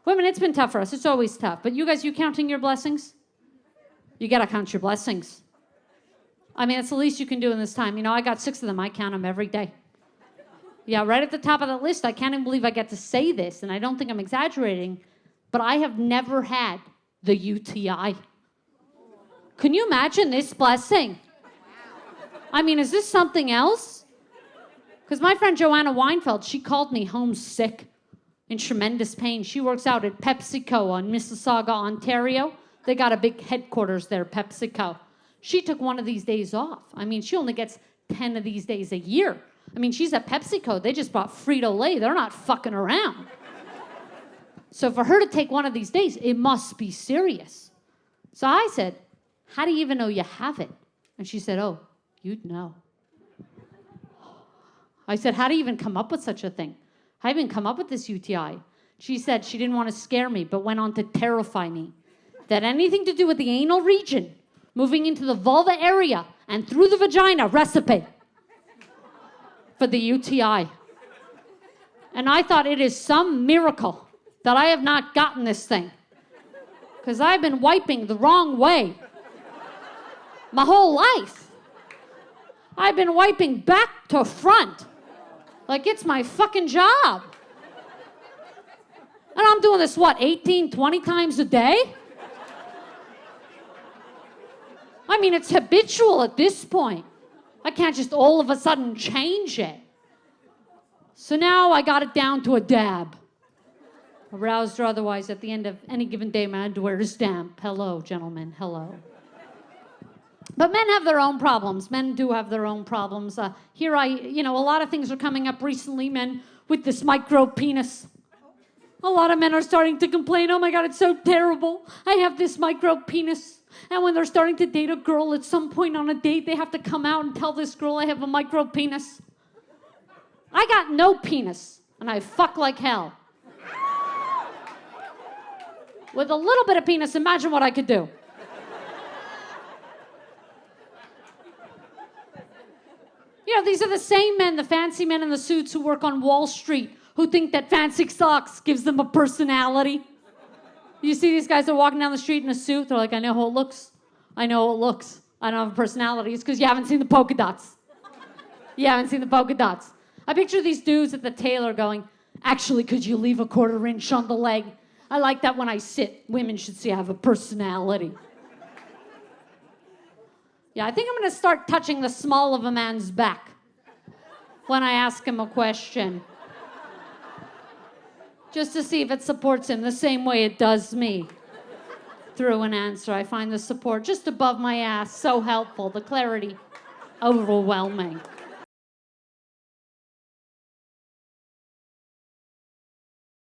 Women, it's been tough for us. It's always tough. But you guys, you counting your blessings? You got to count your blessings. I mean, it's the least you can do in this time. You know, I got 6 of them. I count them every day. Yeah, right at the top of the list. I can't even believe I get to say this, and I don't think I'm exaggerating, but I have never had the UTI. Can you imagine this blessing? I mean, is this something else? Because my friend Joanna Weinfeld, she called me home sick, in tremendous pain. She works out at PepsiCo on Mississauga, Ontario. They got a big headquarters there, PepsiCo. She took one of these days off. I mean, she only gets 10 of these days a year. I mean, she's at PepsiCo. They just bought Frito-Lay. They're not fucking around. So for her to take one of these days, it must be serious. So I said, how do you even know you have it? And she said, oh, you'd know. I said, how do you even come up with such a thing? How do you even come up with this UTI? She said she didn't want to scare me, but went on to terrify me. That anything to do with the anal region, moving into the vulva area and through the vagina, recipe for the UTI. And I thought it is some miracle that I have not gotten this thing. Because I've been wiping the wrong way my whole life. I've been wiping back to front. Like it's my fucking job. And I'm doing this, 18, 20 times a day? I mean, it's habitual at this point. I can't just all of a sudden change it. So now I got it down to a dab. Aroused or otherwise, at the end of any given day, my underwear is damp. Hello, gentlemen, hello. But men have their own problems. Men do have their own problems. A lot of things are coming up recently, men with this micro penis. A lot of men are starting to complain, oh my God, it's so terrible. I have this micro penis. And when they're starting to date a girl, at some point on a date, they have to come out and tell this girl I have a micro penis. I got no penis, and I fuck like hell. With a little bit of penis, imagine what I could do. You know, these are the same men, the fancy men in the suits who work on Wall Street, who think that fancy socks gives them a personality. You see these guys that are walking down the street in a suit, they're like, I know how it looks. I know how it looks. I don't have a personality. It's because you haven't seen the polka dots. You haven't seen the polka dots. I picture these dudes at the tailor going, actually, could you leave a 1/4 inch on the leg? I like that when I sit. Women should see I have a personality. Yeah, I think I'm going to start touching the small of a man's back when I ask him a question. Just to see if it supports him the same way it does me. Through an answer, I find the support just above my ass so helpful, the clarity overwhelming.